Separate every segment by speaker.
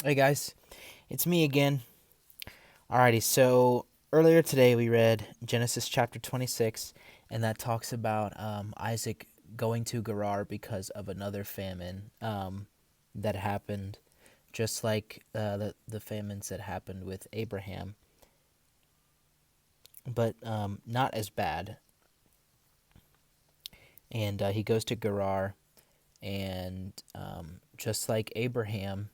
Speaker 1: Hey guys, it's me again. Alrighty, so earlier today we read Genesis chapter 26, and that talks about Isaac going to Gerar because of another famine that happened, just like the famines that happened with Abraham, but not as bad. And he goes to Gerar, and just like Abraham,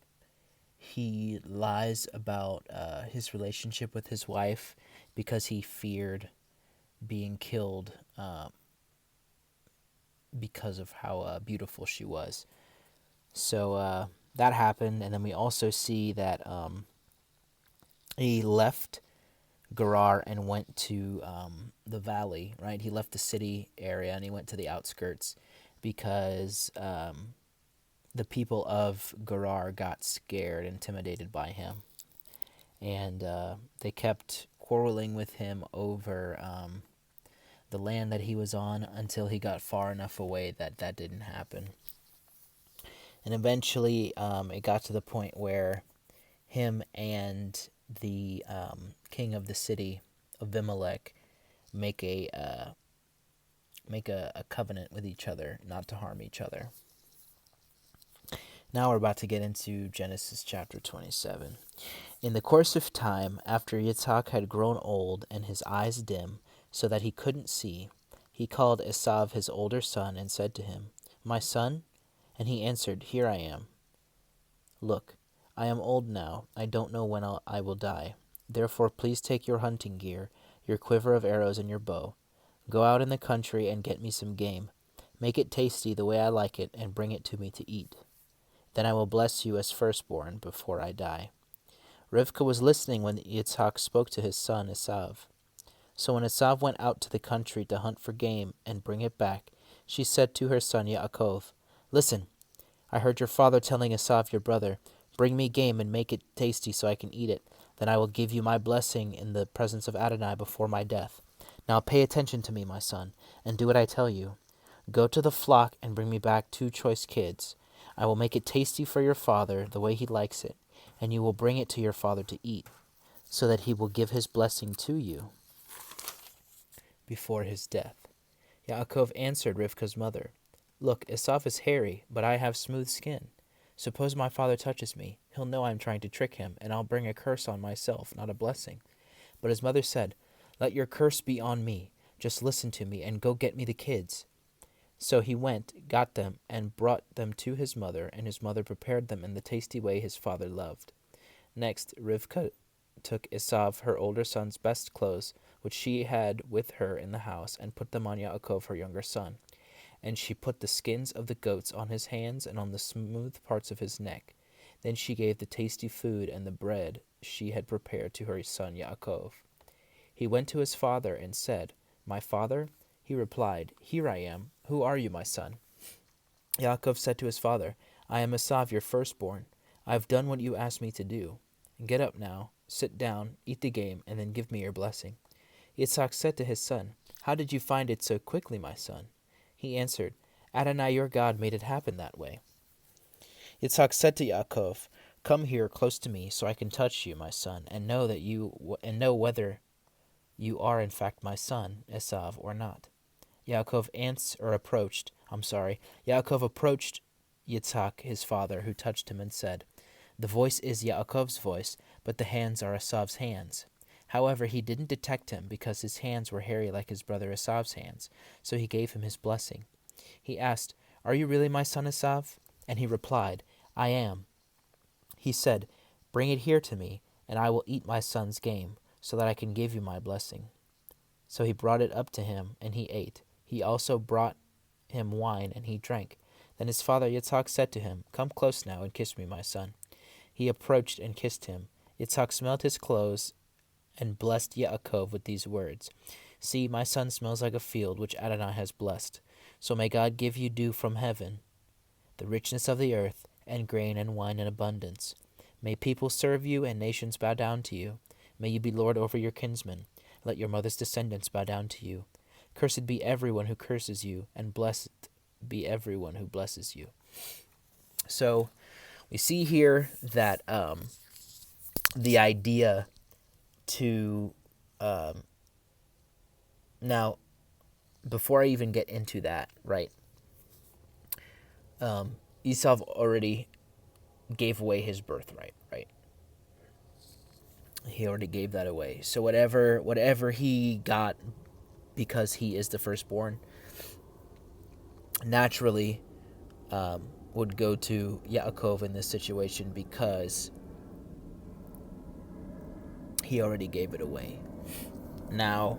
Speaker 1: he lies about his relationship with his wife because he feared being killed because of how beautiful she was. So that happened, and then we also see that he left Gerar and went to the valley, right? He left the city area and he went to the outskirts because the people of Gerar got scared, intimidated by him, and they kept quarreling with him over the land that he was on until he got far enough away that that didn't happen. And eventually, it got to the point where him and the king of the city, Abimelech, make a covenant with each other not to harm each other. Now we're about to get into Genesis chapter 27. In the course of time, after Yitz'chak had grown old and his eyes dim, so that he couldn't see, he called Esav his older son and said to him, "My son?" And he answered, "Here I am." "Look, I am old now. I don't know when I will die. Therefore, please take your hunting gear, your quiver of arrows, and your bow. Go out in the country and get me some game. Make it tasty the way I like it, and bring it to me to eat. Then I will bless you as firstborn before I die." Rivka was listening when Yitzhak spoke to his son Esav. So when Esav went out to the country to hunt for game and bring it back, she said to her son Yaakov, "Listen, I heard your father telling Esav your brother, 'Bring me game and make it tasty so I can eat it. Then I will give you my blessing in the presence of Adonai before my death.' Now pay attention to me, my son, and do what I tell you. Go to the flock and bring me back 2 choice kids. I will make it tasty for your father the way he likes it, and you will bring it to your father to eat, so that he will give his blessing to you before his death." Yaakov answered Rivka's mother, "Look, Esav is hairy, but I have smooth skin. Suppose my father touches me. He'll know I'm trying to trick him, and I'll bring a curse on myself, not a blessing." But his mother said, "Let your curse be on me. Just listen to me, and go get me the kids." So he went, got them, and brought them to his mother, and his mother prepared them in the tasty way his father loved. Next, Rivka took Esav her older son's best clothes, which she had with her in the house, and put them on Yaakov her younger son. And she put the skins of the goats on his hands and on the smooth parts of his neck. Then she gave the tasty food and the bread she had prepared to her son Yaakov. He went to his father and said, "My father?" He replied, "Here I am. Who are you, my son?" Yaakov said to his father, "I am Esav, your firstborn. I have done what you asked me to do. Get up now, sit down, eat the game, and then give me your blessing." Yitzhak said to his son, "How did you find it so quickly, my son?" He answered, "Adonai your God made it happen that way." Yitzhak said to Yaakov, "Come here close to me so I can touch you, my son, and know whether you are in fact my son, Esav, or not." Yaakov approached Yitzhak his father, who touched him and said, "The voice is Yaakov's voice, but the hands are Esav's hands." However, he didn't detect him because his hands were hairy like his brother Esav's hands, so he gave him his blessing. He asked, "Are you really my son Esav?" And he replied, "I am." He said, "Bring it here to me, and I will eat my son's game, so that I can give you my blessing." So he brought it up to him, and he ate. He also brought him wine, and he drank. Then his father Yitzhak said to him, "Come close now and kiss me, my son." He approached and kissed him. Yitzhak smelled his clothes and blessed Yaakov with these words, "See, my son smells like a field which Adonai has blessed. So may God give you dew from heaven, the richness of the earth, and grain and wine in abundance. May people serve you and nations bow down to you. May you be lord over your kinsmen. Let your mother's descendants bow down to you. Cursed be everyone who curses you, and blessed be everyone who blesses you." So We see here that the idea to now, before I even get into that, right? Esav already gave away his birthright, right? He already gave that away. So whatever he got because he is the firstborn, naturally would go to Yaakov in this situation because he already gave it away. Now,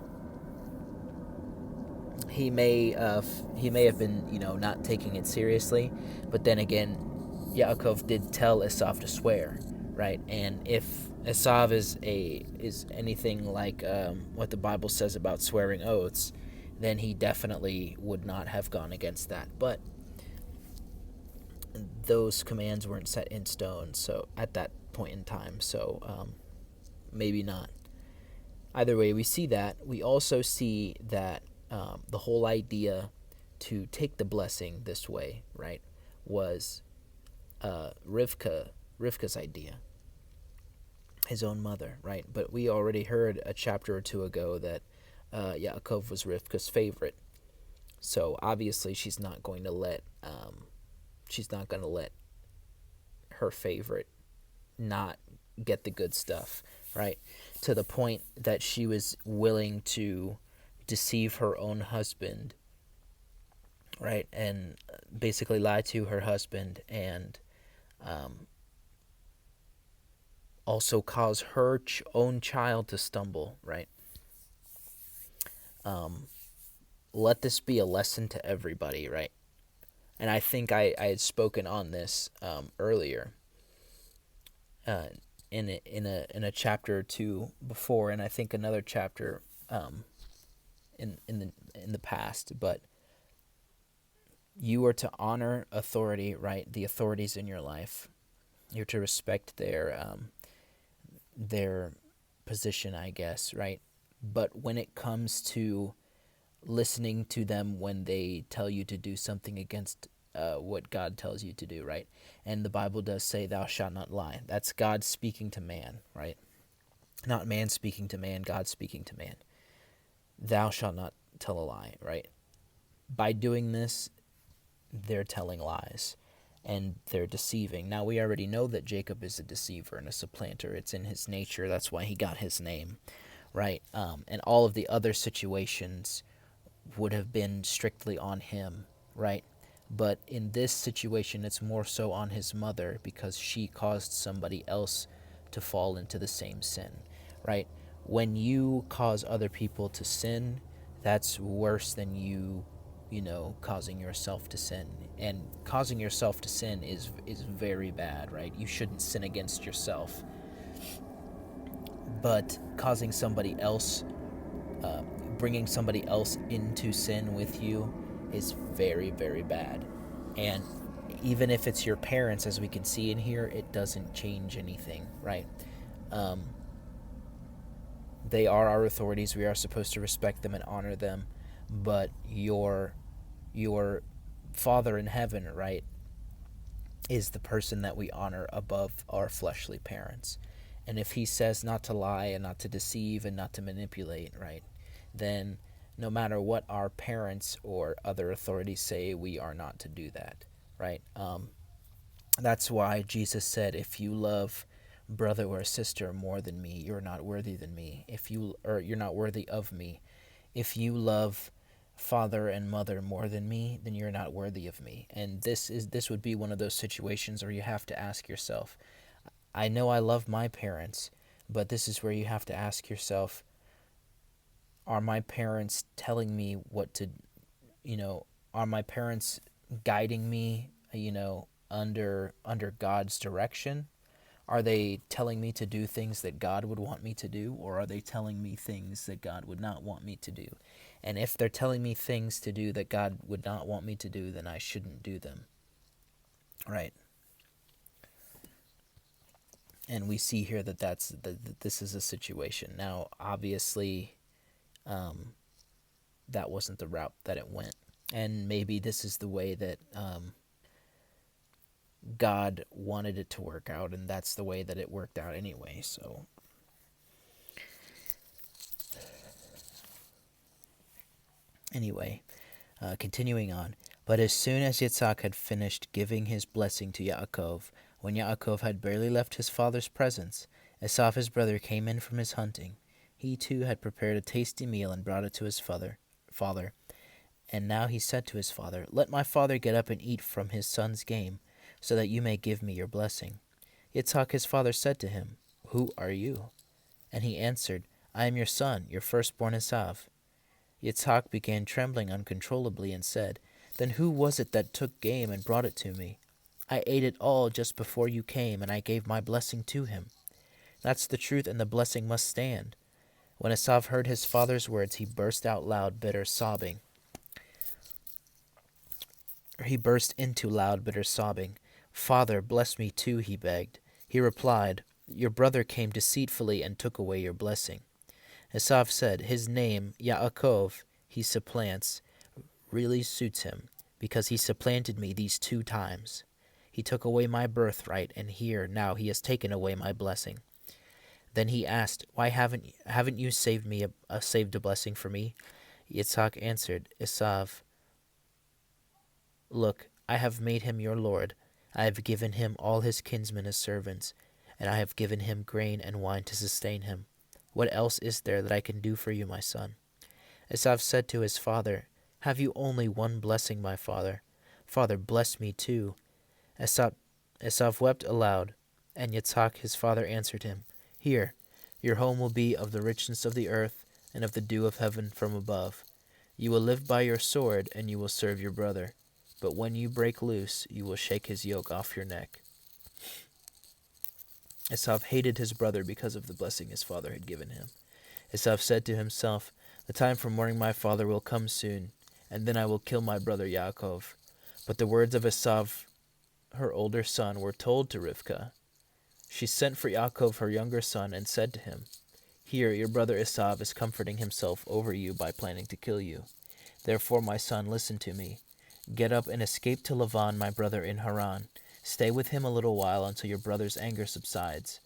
Speaker 1: he may have been, not taking it seriously, but then again, Yaakov did tell Esav to swear, right? And if Esav is anything like what the Bible says about swearing oaths, then he definitely would not have gone against that. But those commands weren't set in stone, so at that point in time, so maybe not. Either way, we see that. We also see that the whole idea to take the blessing this way, right, was Rivka's idea, his own mother, right? But we already heard a chapter or two ago that Yaakov was Rivka's favorite, so obviously she's not going to let her favorite not get the good stuff, right? To the point that she was willing to deceive her own husband, right? And basically lie to her husband and also cause her own child to stumble, right? Let this be a lesson to everybody, right? And I think I had spoken on this earlier in a chapter or two before, and I think another chapter in the past. But you are to honor authority, right? The authorities in your life. You're to respect their position, I guess, right? But when it comes to listening to them when they tell you to do something against what God tells you to do, right? And the Bible does say, "Thou shalt not lie." That's God speaking to man, right? Not man speaking to man, God speaking to man. Thou shalt not tell a lie, right? By doing this, they're telling lies and they're deceiving. Now, we already know that Jacob is a deceiver and a supplanter. It's in his nature. That's why he got his name, right? And all of the other situations would have been strictly on him, right? But in this situation, it's more so on his mother because she caused somebody else to fall into the same sin, right? When you cause other people to sin, that's worse than you causing yourself to sin. And causing yourself to sin is very bad, right? You shouldn't sin against yourself. But causing somebody else, bringing somebody else into sin with you is very, very bad. And even if it's your parents, as we can see in here, it doesn't change anything, right? They are our authorities. We are supposed to respect them and honor them. But your Father in heaven, right, is the person that we honor above our fleshly parents. And if he says not to lie and not to deceive and not to manipulate, right, then no matter what our parents or other authorities say, we are not to do that, right? That's why Jesus said, if you love brother or sister more than me, you're not worthy than me. You're not worthy of me. If you love father and mother more than me, then you're not worthy of me. And this would be one of those situations where you have to ask yourself, I know I love my parents, but this is where you have to ask yourself, are my parents telling me what to, are my parents guiding me, under God's direction? Are they telling me to do things that God would want me to do, or are they telling me things that God would not want me to do? And if they're telling me things to do that God would not want me to do, then I shouldn't do them, right? And we see here that this is a situation. Now, obviously, that wasn't the route that it went, and maybe this is the way that God wanted it to work out, and that's the way that it worked out anyway. So anyway, continuing on. But as soon as Yitzhak had finished giving his blessing to Yaakov, when Yaakov had barely left his father's presence, Esav his brother came in from his hunting. He too had prepared a tasty meal and brought it to his father. And now he said to his father, "Let my father get up and eat from his son's game, so that you may give me your blessing." Yitzhak his father said to him, "Who are you?" And he answered, "I am your son, your firstborn Esav." Yitzhak began trembling uncontrollably and said, "Then who was it that took game and brought it to me? I ate it all just before you came, and I gave my blessing to him. That's the truth, and the blessing must stand." When Esav heard his father's words, he burst out loud, bitter sobbing. He burst into loud, bitter sobbing. "Father, bless me too," he begged. He replied, "Your brother came deceitfully and took away your blessing." Esav said, "His name, Yaakov, he supplants, really suits him, because he supplanted me these 2 times. He took away my birthright, and here now he has taken away my blessing." Then he asked, "Why haven't you saved a blessing for me?" Yitzhak answered, "Esav, look, I have made him your lord. I have given him all his kinsmen as servants, and I have given him grain and wine to sustain him. What else is there that I can do for you, my son?" Esav said to his father, "Have you only one blessing, my father? Father, bless me too." Esav wept aloud, and Yitzhak his father answered him, "Here, your home will be of the richness of the earth and of the dew of heaven from above. You will live by your sword, and you will serve your brother. But when you break loose, you will shake his yoke off your neck." Esav hated his brother because of the blessing his father had given him. Esav said to himself, "The time for mourning my father will come soon, and then I will kill my brother Yaakov." But the words of Esav, her older son, were told to Rivkah. She sent for Yaakov, her younger son, and said to him, "Here, your brother Esav is comforting himself over you by planning to kill you. Therefore, my son, listen to me. Get up and escape to Lavan, my brother in Haran. Stay with him a little while until your brother's anger subsides.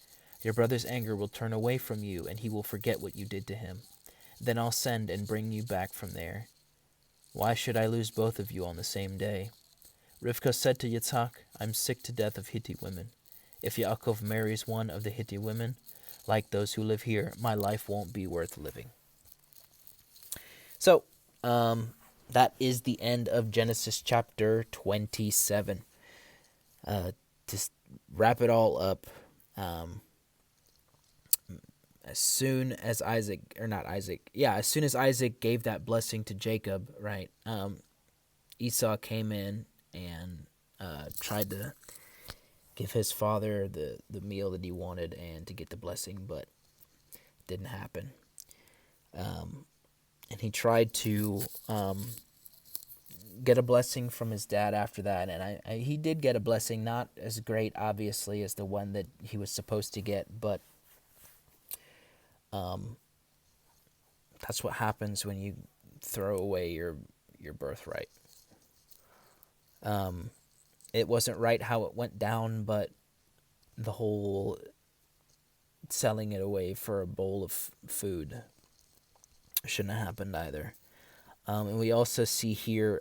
Speaker 1: Your brother's anger will turn away from you, and he will forget what you did to him. Then I'll send and bring you back from there. Why should I lose both of you on the same day?" Rivkah said to Yitzhak, "I'm sick to death of Hittite women. If Yaakov marries one of the Hittite women, like those who live here, my life won't be worth living." So, that is the end of Genesis chapter 27. To wrap it all up, as soon as Isaac gave that blessing to Jacob, right, Esau came in and tried to give his father the meal that he wanted and to get the blessing, but it didn't happen. And he tried to get a blessing from his dad after that, and he did get a blessing, not as great, obviously, as the one that he was supposed to get, but that's what happens when you throw away your birthright. It wasn't right how it went down, but the whole selling it away for a bowl of food shouldn't have happened either. And we also see here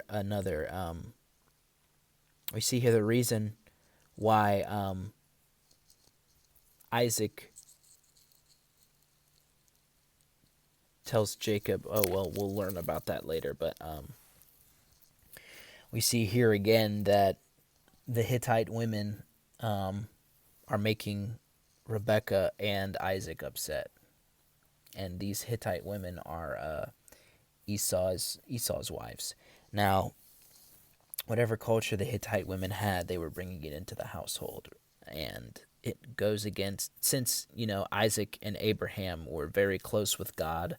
Speaker 1: we see here the reason why Isaac tells Jacob, oh, well, we'll learn about that later, but we see here again that the Hittite women are making Rebekah and Isaac upset. And these Hittite women are Esau's wives. Now, whatever culture the Hittite women had, they were bringing it into the household. And it goes against, since, Isaac and Abraham were very close with God,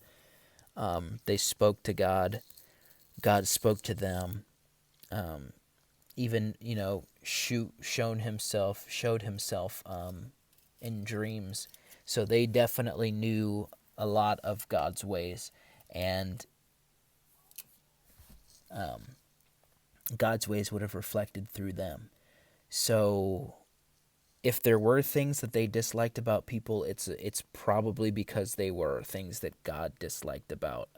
Speaker 1: they spoke to God. God spoke to them. Even, showed himself in dreams. So they definitely knew a lot of God's ways, and God's ways would have reflected through them. So if there were things that they disliked about people, it's probably because they were things that God disliked about,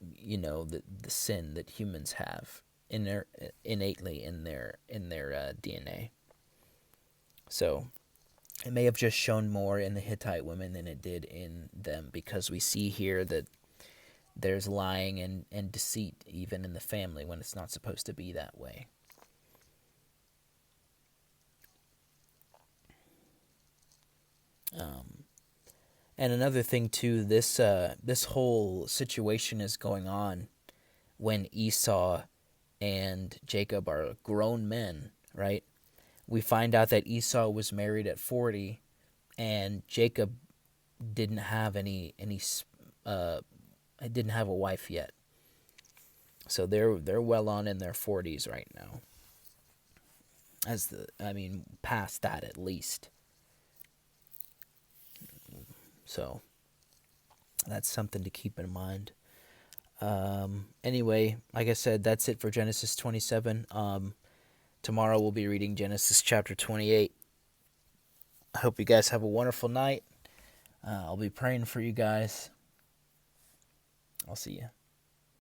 Speaker 1: the sin that humans have in their innately in their DNA. So it may have just shown more in the Hittite women than it did in them, because we see here that there's lying and deceit even in the family when it's not supposed to be that way. And another thing too, this whole situation is going on when Esau and Jacob are grown men, right? We find out that Esau was married at 40, and Jacob didn't have didn't have a wife yet. So they're well on in their 40s right now. Past that at least. So that's something to keep in mind. Anyway, like I said, that's it for Genesis 27. Tomorrow we'll be reading Genesis chapter 28. I hope you guys have a wonderful night. I'll be praying for you guys. I'll see you.